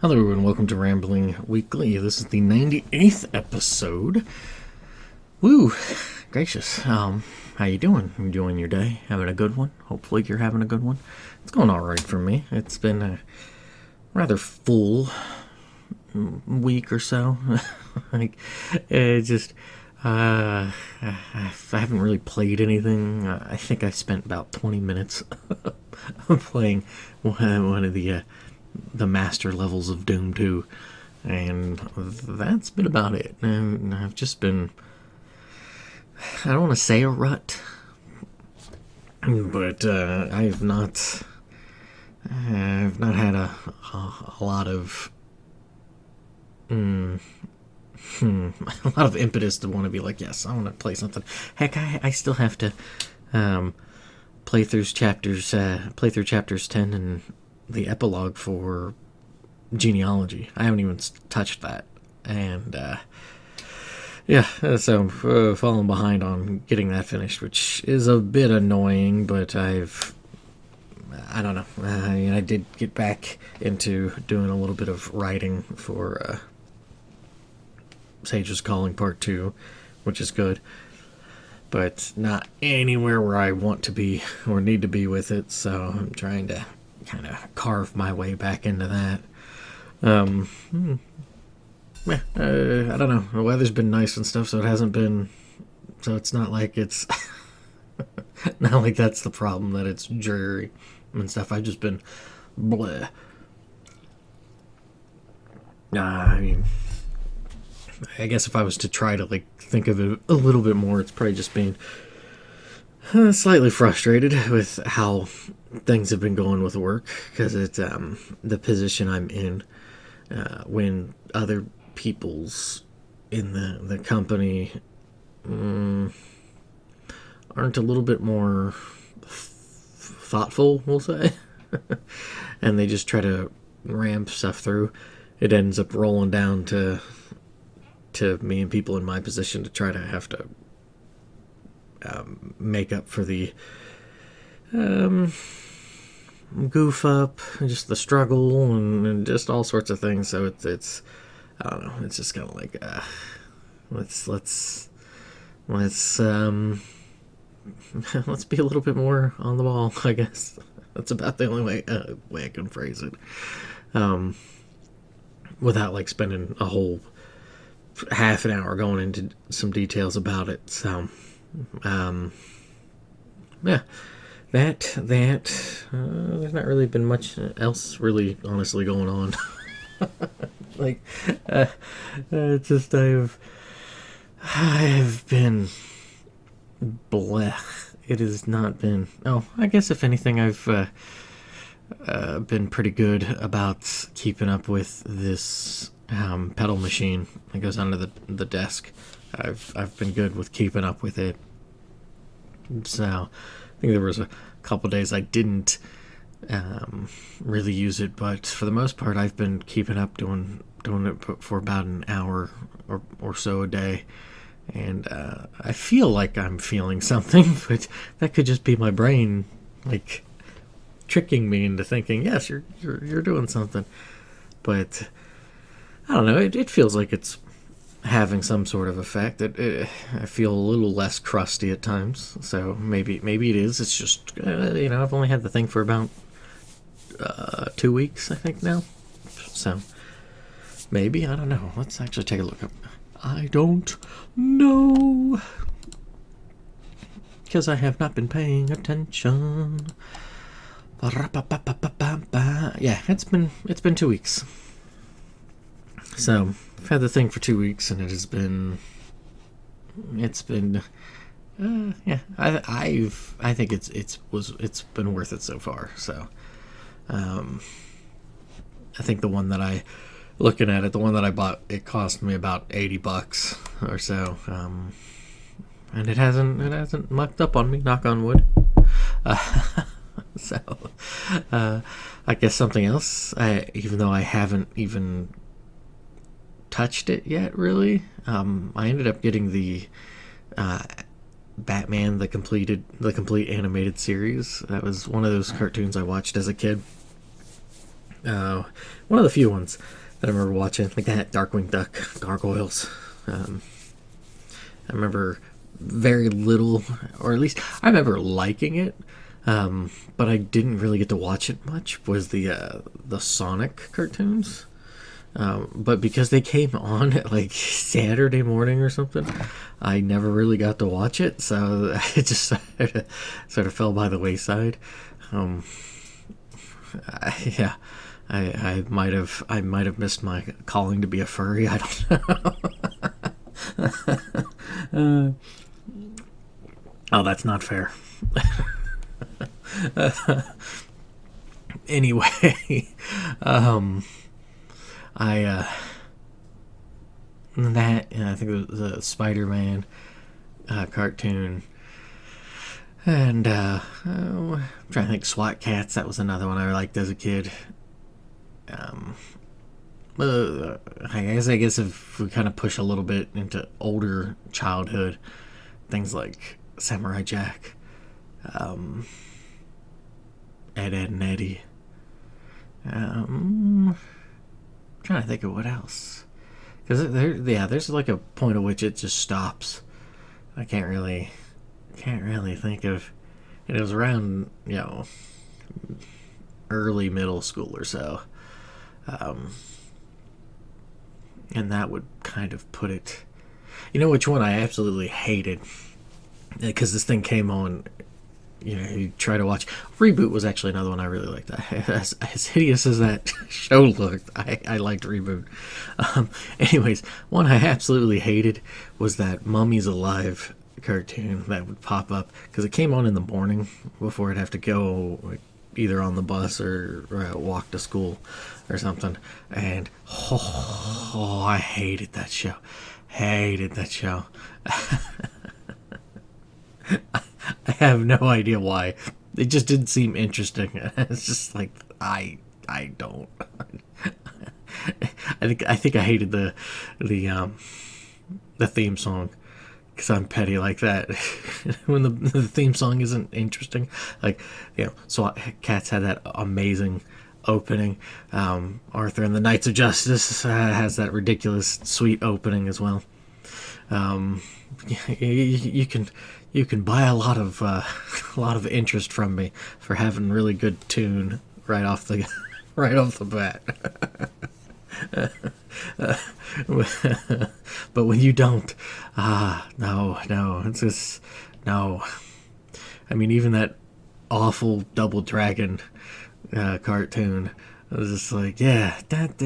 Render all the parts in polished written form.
Hello and welcome to Rambling Weekly. This is the 98th episode. Woo! Gracious. How you doing? You enjoying your day? Having a good one? Hopefully you're having a good one. It's going alright for me. It's been a rather full week or so. I haven't really played anything. I think I spent about 20 minutes playing one of the master levels of Doom 2, and that's been about it. And I've just been, I don't want to say a rut, but I've not had a lot of a lot of impetus to want to be like, yes, I want to play something. Heck, I still have to play through chapters 10 and the epilogue for Genealogy. I haven't even touched that, and so falling behind on getting that finished, which is a bit annoying. But I don't know. I did get back into doing a little bit of writing for Sage's Calling Part 2, which is good, but not anywhere where I want to be or need to be with it. So I'm trying to kind of carve my way back into that. I don't know. The weather's been nice and stuff, so it hasn't been. So it's not like it's not like that's the problem, that it's dreary and stuff. I've just been bleh. I guess if I was to try to think of it a little bit more, it's probably just being slightly frustrated with how things have been going with work, because it's the position I'm in when other people's in the company aren't a little bit more thoughtful, we'll say, and they just try to ramp stuff through. It ends up rolling down to me and people in my position to try to have to make up for the goof up, just the struggle, and just all sorts of things. So it's I don't know. It's just kind of like let's let's be a little bit more on the ball, I guess. That's about the only way I can phrase it, without spending a whole half an hour going into some details about it. So that there's not really been much else really honestly going on. It's just I've been blech. It has not been. Oh, I guess if anything, I've been pretty good about keeping up with this pedal machine that goes under the desk. I've been good with keeping up with it. So I think there was a couple days I didn't really use it, but for the most part I've been keeping up doing it for about an hour or so a day, and I feel like I'm feeling something, but that could just be my brain tricking me into thinking, yes, you're doing something. But I don't know, it feels like it's having some sort of effect. I feel a little less crusty at times, so maybe it is. It's just I've only had the thing for about 2 weeks, I think, now. So maybe, I don't know. Let's actually take a look up. I don't know, because I have not been paying attention. Yeah, it's been 2 weeks. So I've had the thing for 2 weeks, and it's been I think it's been worth it so far. So I think the one that I bought, it cost me about $80 or so, and it hasn't mucked up on me, knock on wood. So I guess something else, even though I haven't even touched it yet, really. I ended up getting the Batman, the complete animated series. That was one of those cartoons I watched as a kid. Uh, One of the few ones that I remember watching, like that Darkwing Duck, Gargoyles. I remember very little, or at least I remember liking it, but I didn't really get to watch it much. Was the Sonic cartoons? But because they came on at like Saturday morning or something, I never really got to watch it, so it just sort of fell by the wayside. Yeah, I might have missed my calling to be a furry. I don't know. Oh, that's not fair. Anyway, I I think it was the Spider-Man cartoon, and I'm trying to think. SWAT Cats, that was another one I liked as a kid. I guess if we kind of push a little bit into older childhood, things like Samurai Jack, Ed, Ed and Eddie. Trying to think of what else, because there's like a point at which it just stops. I can't really think of. It was around early middle school or so, and that would kind of put it. You know which one I absolutely hated, because this thing came on. You try to watch. Reboot was actually another one I really liked. As hideous as that show looked, I liked Reboot. Anyways, one I absolutely hated was that Mummy's Alive cartoon that would pop up, because it came on in the morning before I'd have to go either on the bus or walk to school or something. And I hated that show. I have no idea why. It just didn't seem interesting. It's just like I don't. I think I hated the theme song, because I'm petty like that. When the theme song isn't interesting, like so Cats had that amazing opening. Arthur and the Knights of Justice has that ridiculous sweet opening as well. You can buy a lot of interest from me for having really good tune right off the bat. But when you don't, no, it's just no. I mean, even that awful Double Dragon cartoon, I was just like, yeah. I don't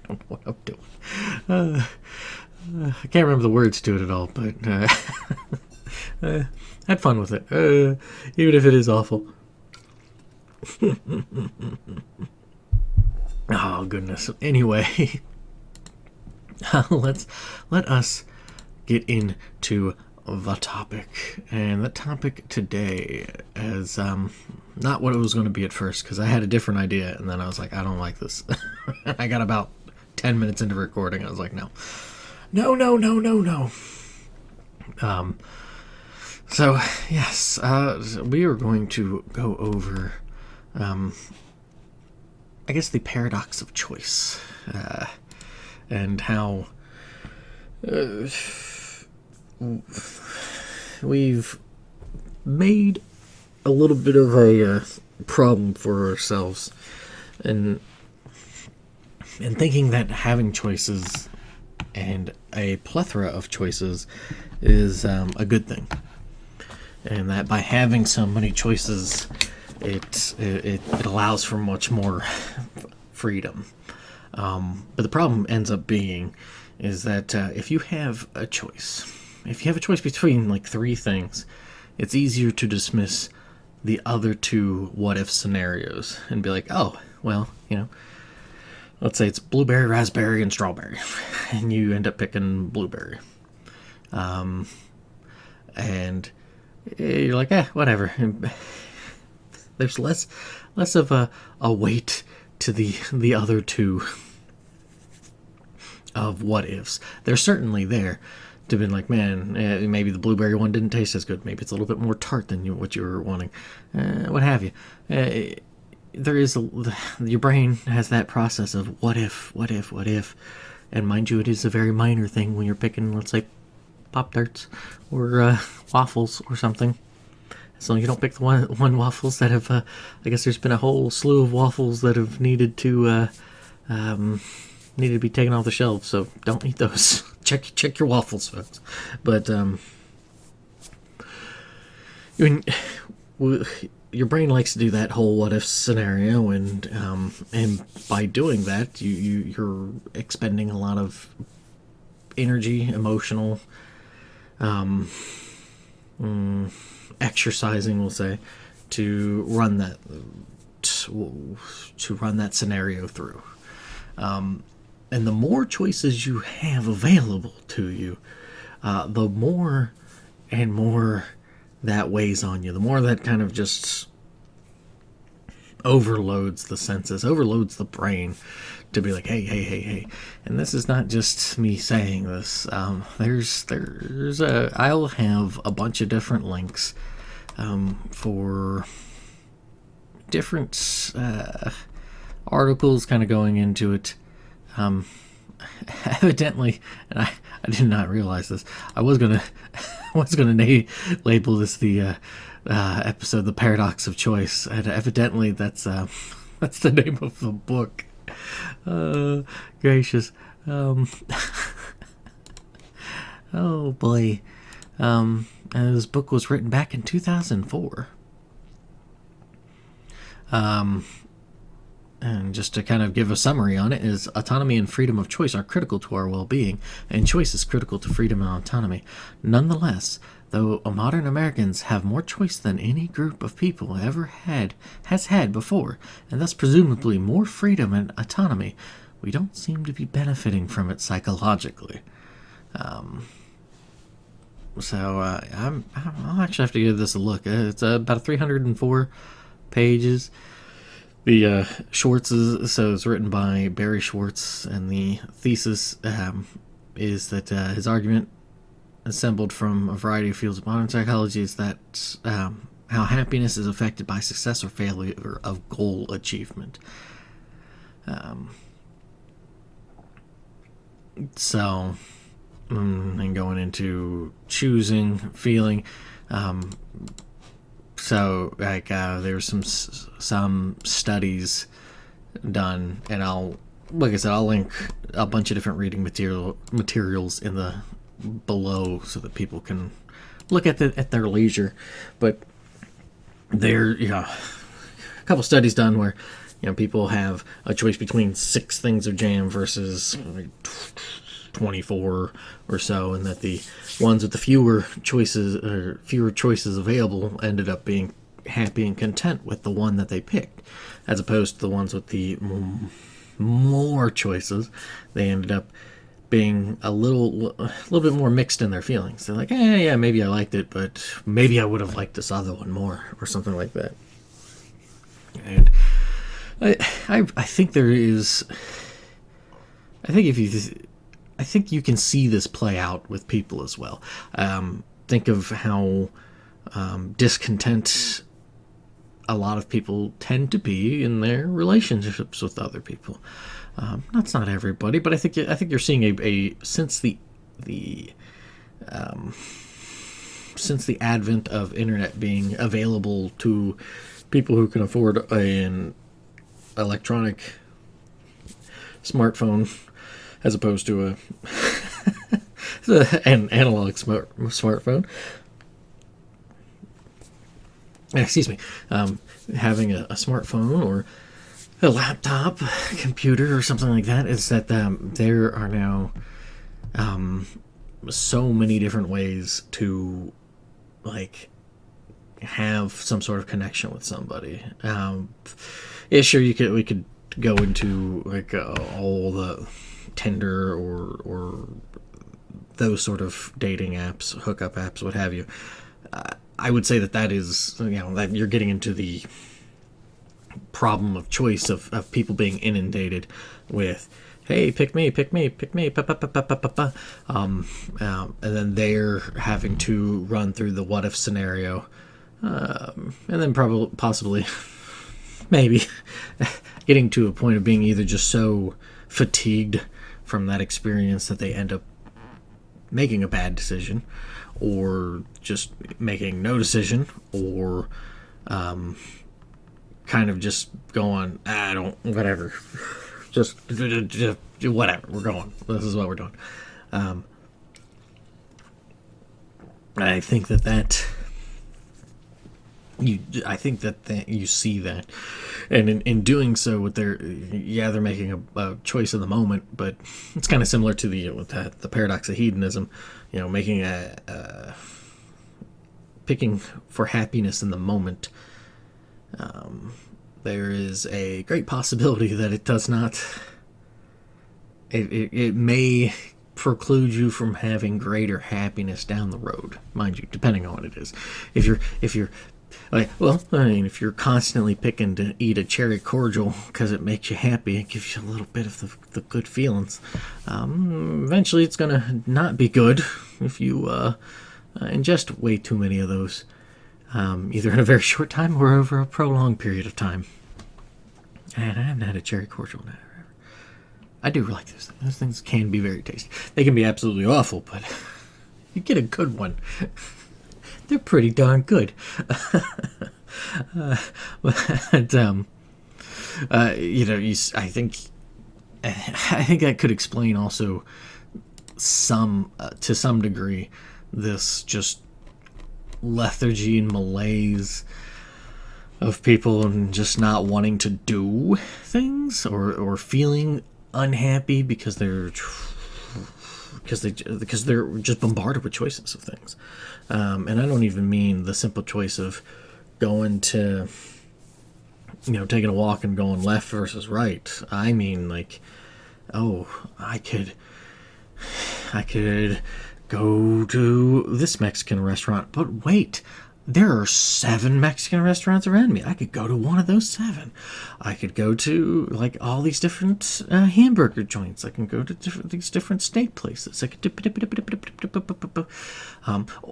know what I'm doing. I can't remember the words to it at all, but had fun with it, even if it is awful. Oh goodness. Anyway, let us get into the topic, and the topic today is not what it was going to be at first, because I had a different idea, and then I was like, I don't like this. I got about 10 minutes into recording, I was like, no. So yes, we are going to go over I guess the paradox of choice, and how we've made a little bit of a problem for ourselves, and thinking that having choices and a plethora of choices is a good thing, and that by having so many choices, it allows for much more freedom. But the problem ends up being is that if you have a choice between like three things, it's easier to dismiss the other two what if scenarios and be like, oh, well, let's say it's blueberry, raspberry, and strawberry, and you end up picking blueberry. And you're like, whatever. There's less of a weight to the other two of what ifs. They're certainly there. to be like, man, maybe the blueberry one didn't taste as good. Maybe it's a little bit more tart than what you were wanting, what have you. There is your brain has that process of what if, and mind you, it is a very minor thing when you're picking, let's say, Pop-Tarts or waffles or something. So you don't pick the one waffles that have. I guess there's been a whole slew of waffles that have needed to be taken off the shelves. So don't eat those. check your waffles, folks. But your brain likes to do that whole what if scenario, and by doing that, you're expending a lot of energy, emotional, exercising, we'll say, to run that scenario through. And the more choices you have available to you, the more and more that weighs on you. The more that kind of just overloads the senses, overloads the brain to be like, hey. And this is not just me saying this. I'll have a bunch of different links for different articles kind of going into it. Evidently, and I did not realize this, I was gonna label this the episode "The Paradox of Choice," and evidently that's the name of the book. Gracious. Oh boy. And this book was written back in 2004. And just to kind of give a summary on it, is autonomy and freedom of choice are critical to our well-being, and choice is critical to freedom and autonomy. Nonetheless, though modern Americans have more choice than any group of people has had before, and thus presumably more freedom and autonomy, we don't seem to be benefiting from it psychologically. So I'll actually have to give this a look. It's about 304 pages. The Schwartz it's written by Barry Schwartz, and the thesis is that his argument, assembled from a variety of fields of modern psychology, is that how happiness is affected by success or failure of goal achievement. And going into choosing, feeling. There's some studies done, and I'll link a bunch of different reading materials in the below so that people can look at their leisure. But there, a couple studies done where people have a choice between 6 things of jam versus 24 or so, and that the ones with the fewer choices available ended up being happy and content with the one that they picked, as opposed to the ones with the more choices. They ended up being a little bit more mixed in their feelings. They're like, yeah, maybe I liked it, but maybe I would have liked this other one more, or something like that. And I think there is. I think you can see this play out with people as well. Think of how discontent a lot of people tend to be in their relationships with other people. That's not everybody, but I think you're seeing since the advent of internet being available to people who can afford an electronic smartphone, as opposed to an analog smartphone. Excuse me. Having a smartphone or a laptop, computer, or something like that, is that there are now so many different ways to have some sort of connection with somebody. Sure, we could go into all the Tinder or those sort of dating apps, hookup apps, what have you. I would say that is, that you're getting into the problem of choice of people being inundated with hey, pick me, pick me, pick me, pa, pa, pa, pa, pa, pa, pa. And then they're having to run through the what if scenario, and then probably, possibly, maybe, getting to a point of being either just so fatigued from that experience that they end up making a bad decision, or just making no decision, or kind of just going, I don't, whatever. Just whatever. We're going. This is what we're doing. I think I think that you see that, and in doing so, with they're making a choice in the moment, but it's kind of similar to the paradox of hedonism, making picking for happiness in the moment. There is a great possibility that it does not. It may preclude you from having greater happiness down the road, mind you, depending on what it is. If you're if you're constantly picking to eat a cherry cordial because it makes you happy, it gives you a little bit of the good feelings. Eventually, it's gonna not be good if you ingest way too many of those, either in a very short time or over a prolonged period of time. And I haven't had a cherry cordial now. I do like those things. Those things can be very tasty. They can be absolutely awful, but you get a good one. They're pretty darn good. But, I think that could explain also to some degree, this just lethargy and malaise of people and just not wanting to do things, or feeling unhappy because they're just bombarded with choices of things. And I don't even mean the simple choice of going to, taking a walk and going left versus right. I mean, like, I could go to this Mexican restaurant, but wait, there are 7 Mexican restaurants around me. I could go to one of those 7. I could go to all these different hamburger joints. I can go to these different steak places. I could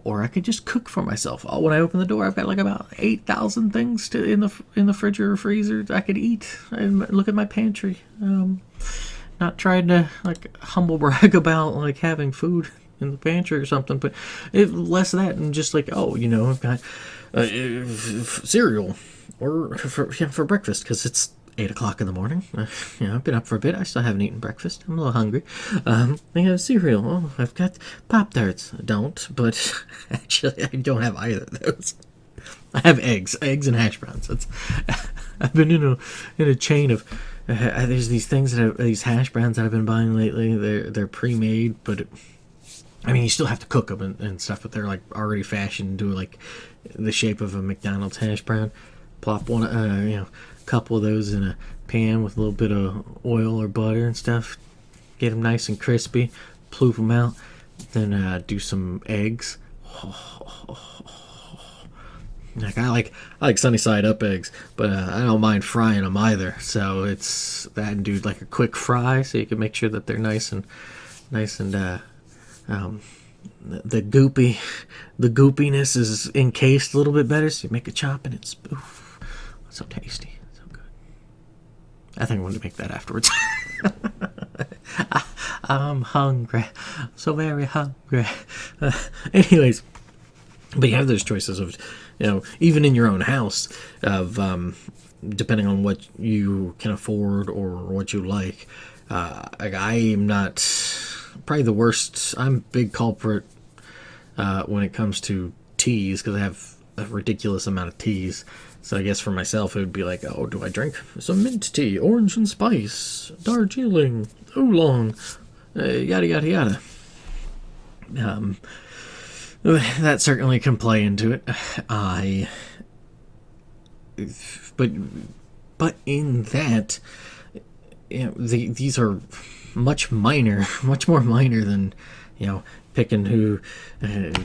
or I could just cook for myself. When I open the door, I've got about 8,000 things in the fridge or freezer I could eat. And look at my pantry. Not trying to humble brag about having food in the pantry or something, but less of that and just I've got cereal or for breakfast because it's 8 o'clock in the morning. I've been up for a bit. I still haven't eaten breakfast. I'm a little hungry. I have cereal. I've got Pop-Tarts. I don't, but actually I don't have either of those. I have eggs and hash browns. I've been in a chain of there's these things these hash browns that I've been buying lately. They're pre-made, but you still have to cook them and stuff, but they're already fashioned into the shape of a McDonald's hash brown. Plop one, couple of those in a pan with a little bit of oil or butter and stuff. Get them nice and crispy. Ploop them out. Then do some eggs. I like sunny side up eggs, but I don't mind frying them either. So it's that, and do a quick fry so you can make sure that they're nice and the goopiness is encased a little bit better, so you make a chop and it's so tasty, so good. I think I'm going to make that afterwards. I'm hungry, so very hungry. Anyways, but you have those choices of, even in your own house, of depending on what you can afford or what you like. I am not probably the worst. I'm a big culprit when it comes to teas, because I have a ridiculous amount of teas. So I guess for myself it would be do I drink some mint tea, orange and spice, Darjeeling, oolong, yada yada yada. That certainly can play into it. But in that, these are much more minor than picking who,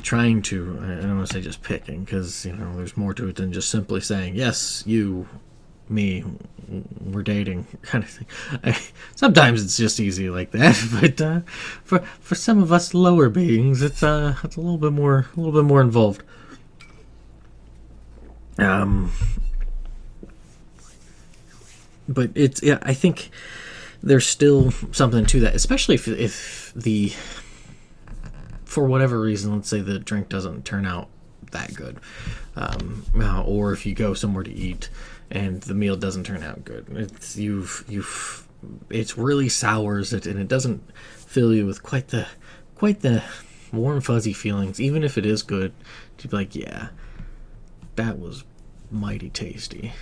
trying to. I don't want to say just picking, because there's more to it than just simply saying yes, you, me, we're dating kind of thing. Sometimes it's just easy like that, but for some of us lower beings, it's a little bit more involved. But it's, yeah, I think there's still something to that, especially if the, for whatever reason, let's say the drink doesn't turn out that good, or if you go somewhere to eat and the meal doesn't turn out good, it's really sours it, and it doesn't fill you with quite the warm fuzzy feelings, even if it is good, to be like, yeah, that was mighty tasty.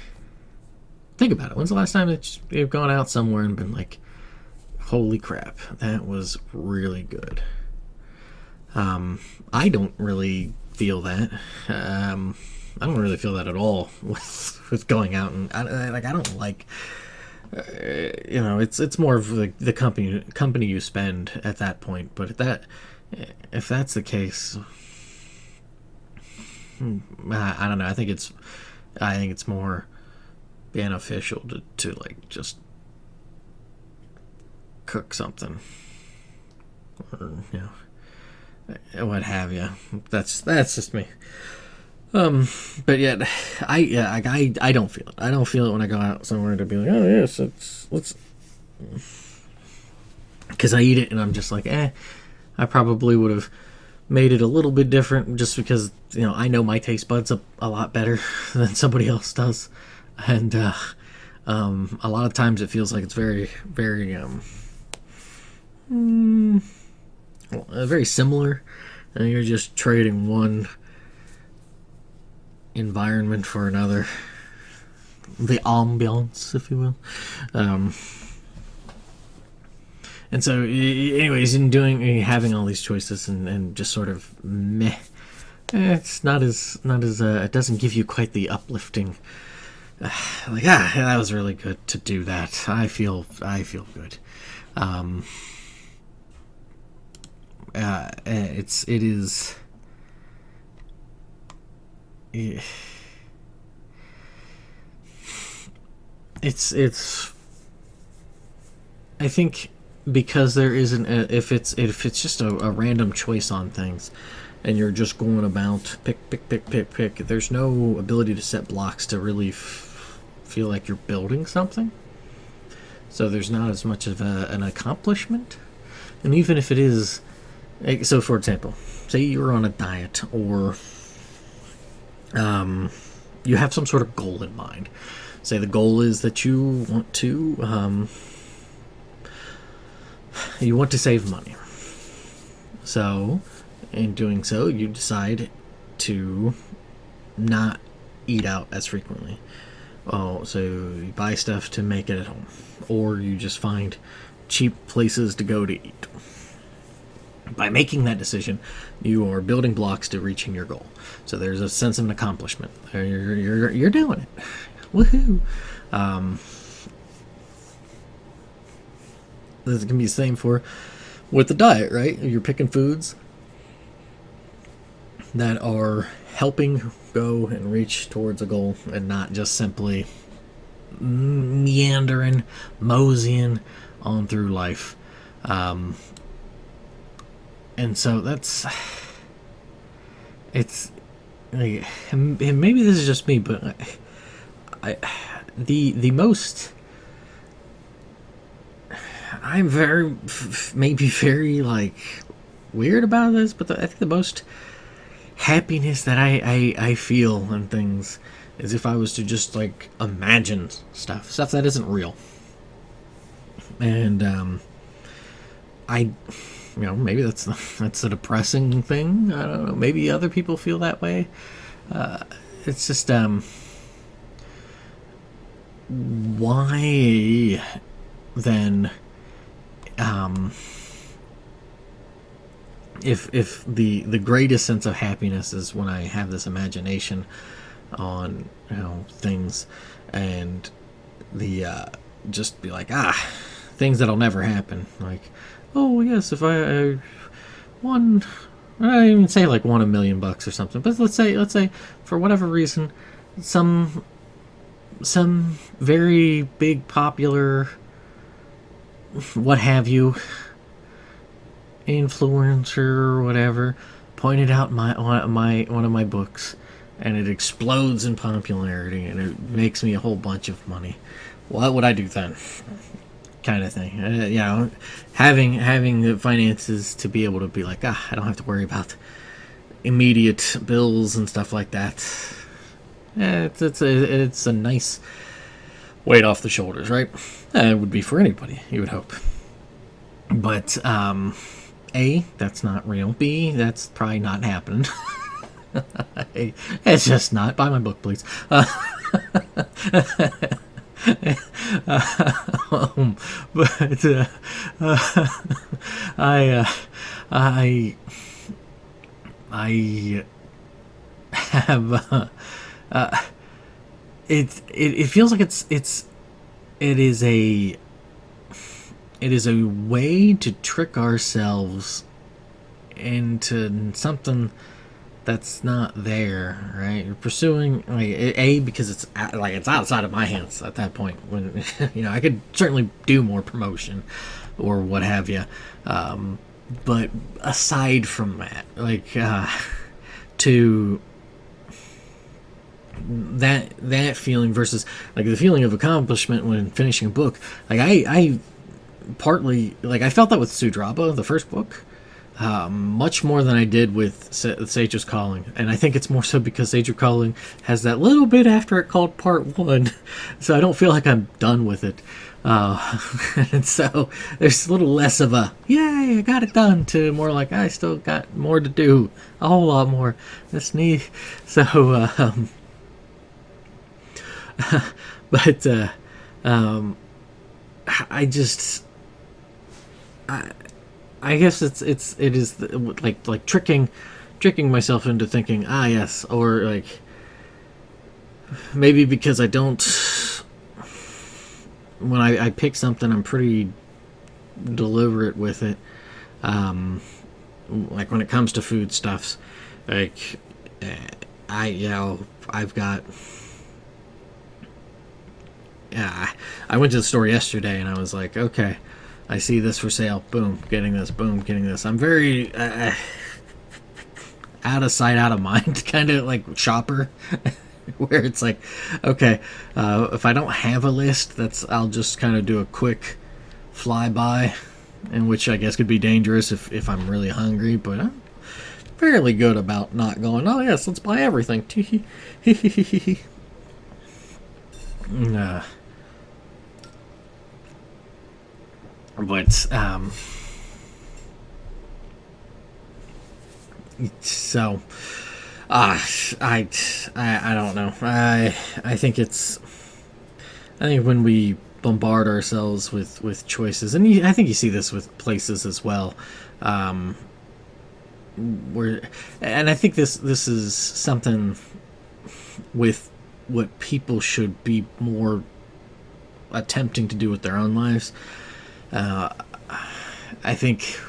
Think about it. When's the last time that you've gone out somewhere and been like, holy crap, that was really good? I don't really feel that. I don't really feel that at all with going out, and I don't like. It's more of the company you spend at that point. But if that's the case, I don't know. I think it's more beneficial to like just cook something, or what have you. That's just me. But yet, I don't feel it. I don't feel it when I go out somewhere to be like, oh yes, let's, because I eat it and I'm just like, I probably would have made it a little bit different, just because I know my taste buds a lot better than somebody else does, and a lot of times it feels like it's very, very very similar, and you're just trading one environment for another, the ambiance, if you will. And so, anyways, having all these choices and just sort of meh, it's not as it doesn't give you quite the uplifting. That was really good to do that. I feel good. It is. It's. I think because there isn't if it's just a random choice on things, and you're just going about pick. There's no ability to set blocks to really feel like you're building something. So there's not as much of an accomplishment, and even if it is, so for example, say you're on a diet, or you have some sort of goal in mind. Say the goal is that you want to save money. So, in doing so, you decide to not eat out as frequently. Oh, so you buy stuff to make it at home, or you just find cheap places to go to eat. By making that decision, you are building blocks to reaching your goal. So there's a sense of an accomplishment. You're doing it. Woohoo! This can be the same with the diet, right? You're picking foods that are helping go and reach towards a goal, and not just simply meandering, moseying on through life. And so it's like, and maybe this is just me, but the most, I'm maybe very like weird about this, but I think the most happiness that I feel in things is if I was to just like imagine stuff that isn't real. And maybe that's a depressing thing. I don't know. Maybe other people feel that way. It's just why then if the greatest sense of happiness is when I have this imagination on things, and the just be like things that'll never happen, like, oh yes, if I won, I don't even say like won $1 million or something, but let's say for whatever reason some very big, popular, what have you, influencer or whatever pointed out one of my books, and it explodes in popularity, and it makes me a whole bunch of money. What would I do then? Kind of thing. Having the finances to be able to be like, I don't have to worry about immediate bills and stuff like that. It's a nice weight off the shoulders, right? It would be for anybody, you would hope. But A, that's not real. B, that's probably not happening. It's just not. Buy my book, please. But I have it feels like it is a way to trick ourselves into something that's not there, right? You're pursuing because it's outside of my hands at that point. When I could certainly do more promotion or what have you, but aside from that, to that feeling versus the feeling of accomplishment when finishing a book, I partly I felt that with Sudraba, the first book. Much more than I did with Sage's Calling, and I think it's more so because Sage's Calling has that little bit after it called Part 1, so I don't feel like I'm done with it, and so there's a little less of a yay I got it done to more like I still got more to do, a whole lot more. That's neat. So but I guess it is like tricking myself into thinking yes, or maybe because I don't, when I pick something I'm pretty deliberate with it, when it comes to foodstuffs, I've got I went to the store yesterday and I was like, okay, I see this for sale. Boom, getting this. Boom, getting this. I'm very out of sight, out of mind kind of shopper, where it's like, okay, if I don't have a list, I'll just kind of do a quick flyby, and which I guess could be dangerous if I'm really hungry. But I'm fairly good about not going, oh yes, let's buy everything. But so I don't know. I think when we bombard ourselves with choices, and I think you see this with places as well, and I think this is something with what people should be more attempting to do with their own lives. I think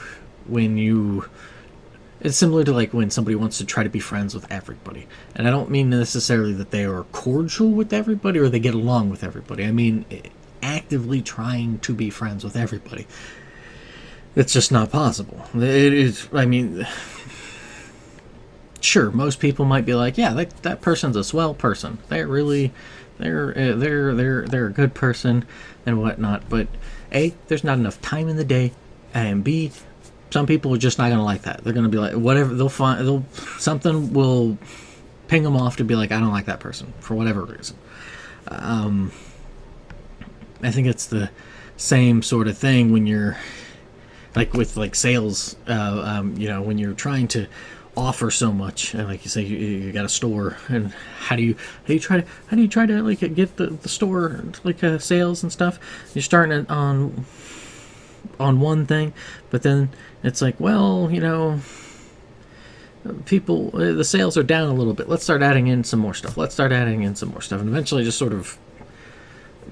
it's similar to when somebody wants to try to be friends with everybody, and I don't mean necessarily that they are cordial with everybody or they get along with everybody. I mean actively trying to be friends with everybody. It's just not possible. It is. I mean, sure, most people might be like, yeah, that person's a swell person. They're a good person and whatnot. But A, there's not enough time in the day, and B, some people are just not gonna like that. They're gonna be like, whatever. Something will ping them off to be like, I don't like that person for whatever reason. I think it's the same sort of thing when you're with sales. When you're trying to offer so much, and you say you got a store, and how do you try to get the store sales and stuff. You're starting on one thing, but then it's people, the sales are down a little bit, let's start adding in some more stuff, and eventually just sort of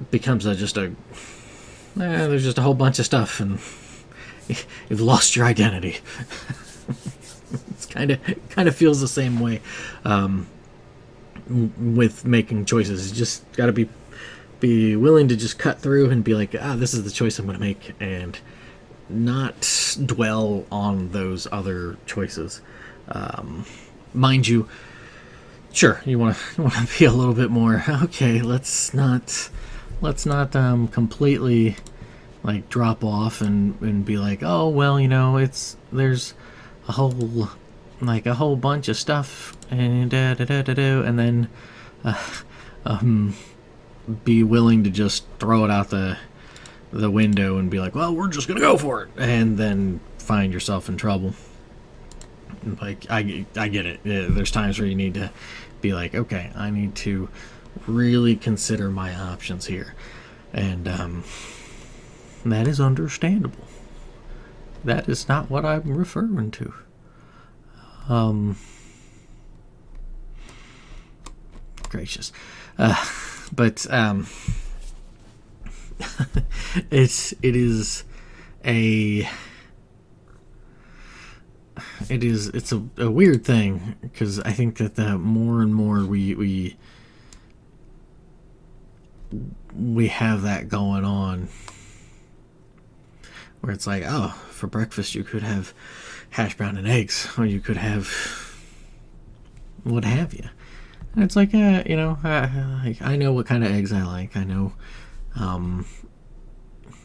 becomes there's just a whole bunch of stuff, and you've lost your identity. It's kind of feels the same way with making choices. You just got to be be willing to just cut through and be like, this is the choice I'm going to make, and not dwell on those other choices. Mind you, sure, you want to be a little bit more okay. Let's not completely like drop off and be like, oh well, there's a whole bunch of stuff and and then be willing to just throw it out the window and be like, well, we're just gonna go for it, and then find yourself in trouble. Like, I get it. There's times where you need to be like, okay, I need to really consider my options here, and that is understandable. That is not what I'm referring to. Gracious. But it's a weird thing, because I think that the more and more we have that going on, where it's like, oh, for breakfast you could have hash brown and eggs, or you could have what have you. And it's like, I know what kind of eggs I like. I know,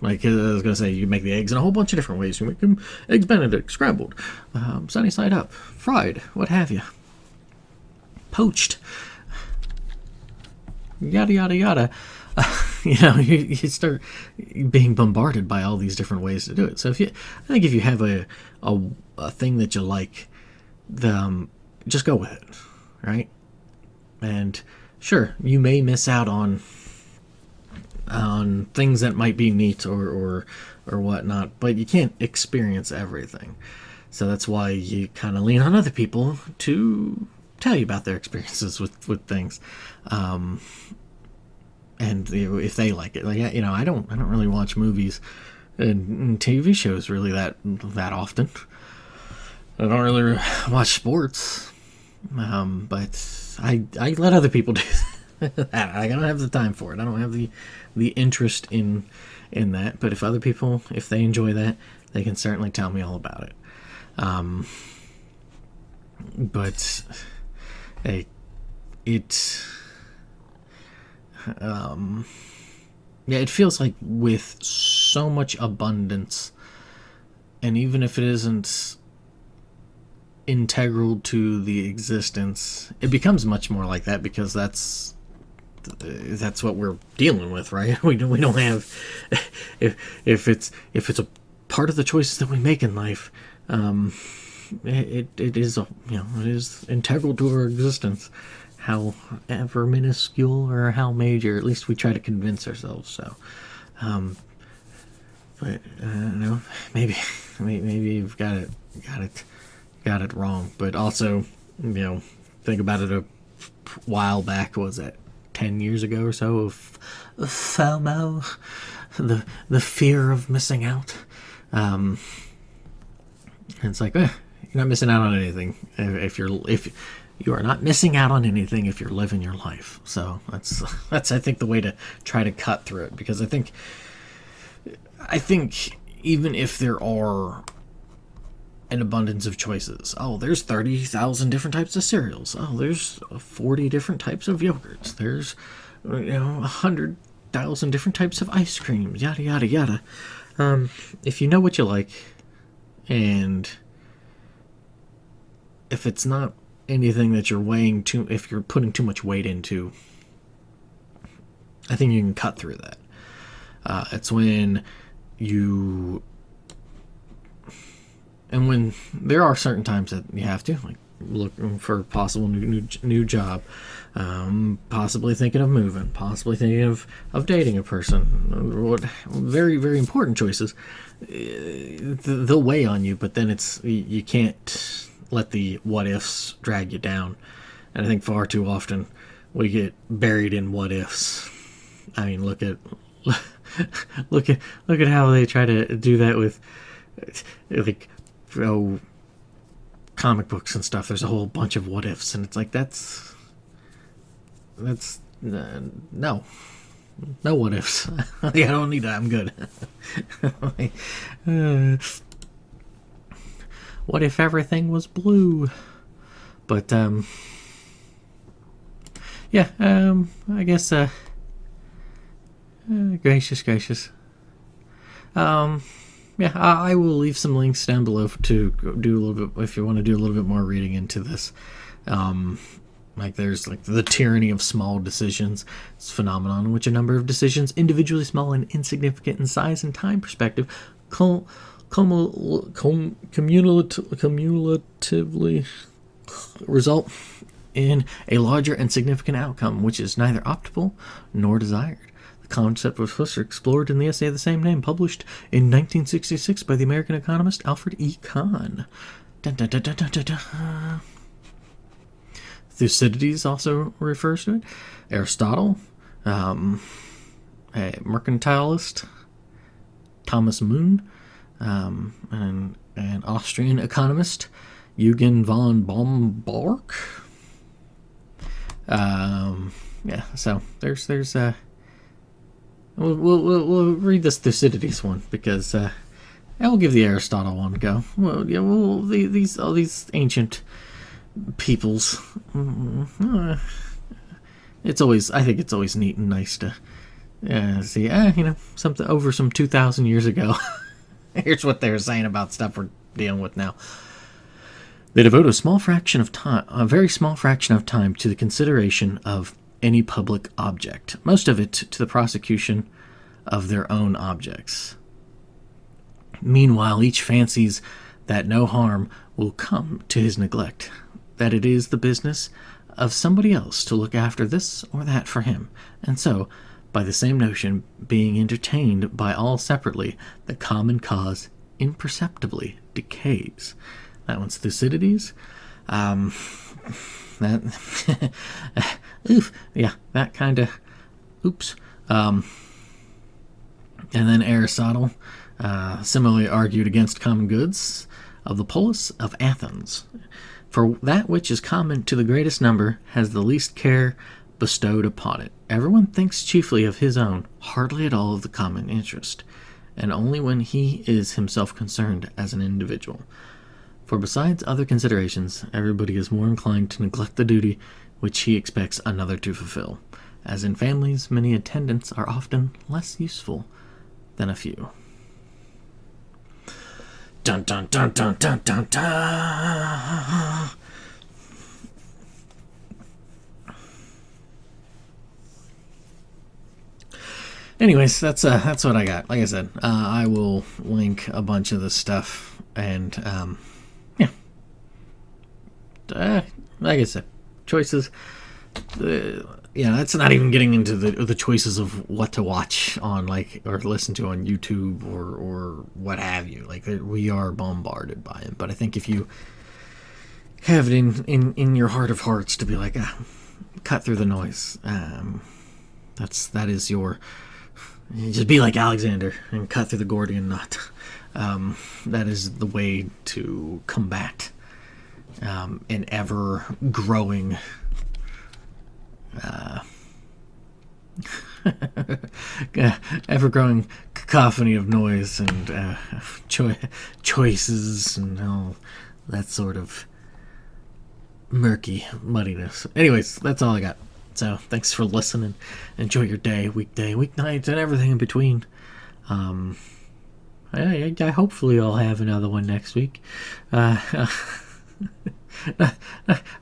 like I was gonna say, you make the eggs in a whole bunch of different ways. You make them eggs Benedict, scrambled, sunny side up, fried, what have you, poached, yada yada yada. You start being bombarded by all these different ways to do it. So I think if you have a thing that you like, just go with it, right? And sure, you may miss out on things that might be neat or whatnot, but you can't experience everything. So that's why you kind of lean on other people to tell you about their experiences with things, and if they like it. Like, I don't really watch movies and TV shows really that often. I don't really watch sports, but I let other people do that. I don't have the time for it. I don't have the interest in that. But if other people, if they enjoy that, they can certainly tell me all about it. But it feels like with so much abundance, and even if it isn't integral to the existence, it becomes much more like that, because that's what we're dealing with, right? We don't have, if it's a part of the choices that we make in life, it is integral to our existence, however minuscule or how major. At least we try to convince ourselves so. But maybe you've got it wrong. But also, think about it a while back. Was it 10 years ago or so of FOMO, the fear of missing out? And it's like, you're not missing out on anything if you are not missing out on anything if you're living your life. So that's I think the way to try to cut through it, because I think even if there are an abundance of choices, there's 30,000 different types of cereals, there's 40 different types of yogurts, there's 100,000 different types of ice creams, yada yada yada. If you know what you like, and if it's not anything that if you're putting too much weight into, I think you can cut through that. It's when when there are certain times that you have to, like, looking for a possible new job, possibly thinking of moving, possibly thinking of dating a person, very, very important choices. They'll weigh on you, but then you can't let the what ifs drag you down. And I think far too often we get buried in what ifs. I mean, look at how they try to do that with, like, comic books and stuff. There's a whole bunch of what ifs, and it's like, that's no, No what ifs. I don't need that. I'm good. uh, what if everything was blue? But yeah. I guess. Gracious. Yeah, I will leave some links down below to do a little bit if you want to do a little bit more reading into this. Like there's like the tyranny of small decisions. It's a phenomenon in which a number of decisions, individually small and insignificant in size and time perspective, cumulatively result in a larger and significant outcome, which is neither optimal nor desired. The concept was first explored in the essay of the same name, published in 1966 by the American economist Alfred E. Kahn. Thucydides also refers to it. Aristotle, a mercantilist, Thomas Moon, and an Austrian economist, Eugen von Bombark. Yeah, so there's we'll read this Thucydides one because I'll give the Aristotle one a go. Well, yeah, all these ancient peoples. It's always, I think it's always neat and nice to see, something over some 2,000 years ago. Here's what they were saying about stuff we're dealing with now. They devote a very small fraction of time to the consideration of any public object, most of it to the prosecution of their own objects. Meanwhile, each fancies that no harm will come to his neglect, that it is the business of somebody else to look after this or that for him, and so, by the same notion being entertained by all separately, the common cause imperceptibly decays. That one's Thucydides. That oof, yeah, that kind of oops. And then Aristotle similarly argued against common goods of the polis of Athens. For that which is common to the greatest number has the least care bestowed upon it. Everyone thinks chiefly of his own, hardly at all of the common interest, and only when he is himself concerned as an individual. For besides other considerations, everybody is more inclined to neglect the duty which he expects another to fulfill. As in families, many attendants are often less useful than a few. Dun dun dun dun dun dun dun. Anyways, that's what I got. Like I said, I will link a bunch of this stuff, and like I said, choices. That's not even getting into the choices of what to watch on, like, or listen to on YouTube or what have you. Like, we are bombarded by it. But I think if you have it in your heart of hearts to be like, cut through the noise. That is your. Just be like Alexander and cut through the Gordian knot. That is the way to combat an ever-growing ever-growing cacophony of noise and choices and all that sort of murky muddiness. Anyways, that's all I got. So thanks for listening. Enjoy your day, weekday, weeknights, and everything in between. I hopefully I'll have another one next week.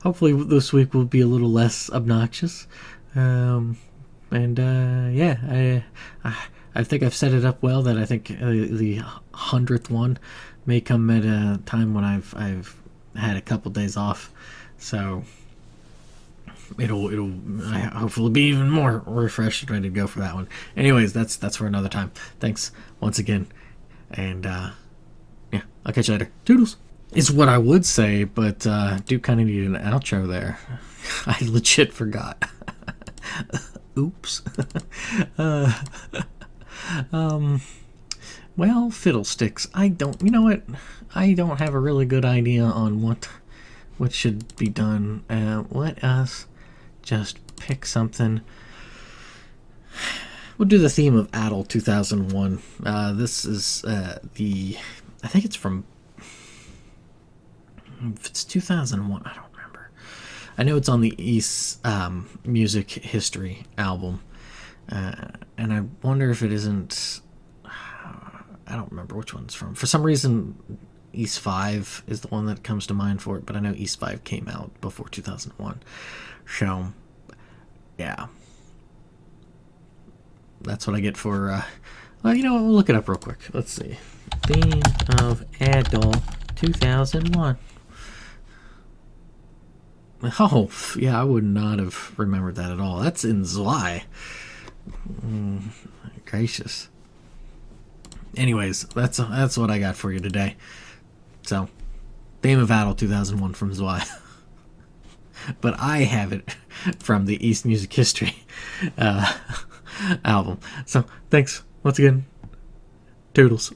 Hopefully this week will be a little less obnoxious. I think I've set it up well. That I think the 100th one may come at a time when I've had a couple days off, so it'll hopefully be even more refreshed and ready to go for that one. Anyways, that's for another time. Thanks once again, and I'll catch you later. Toodles is what I would say, but do kind of need an outro there. I legit forgot. Oops. Well, fiddlesticks. You know what? I don't have a really good idea on what should be done. Let us just pick something. we'll do the theme of Adel 2001. This is I think it's from. If it's 2001, I don't remember. I know it's on the East Music History album, and I wonder if it isn't. I don't remember which one's from. For some reason, East 5 is the one that comes to mind for it, but I know East 5 came out before 2001. So, yeah. That's what I get for, well, you know what, we'll look it up real quick. Let's see. Theme of Adel 2001. Oh, yeah, I would not have remembered that at all. That's in Zwei. Gracious. Anyways, that's what I got for you today. So, theme of Adel 2001 from Zwei. But I have it from the East Music History album. So, thanks once again. Toodles.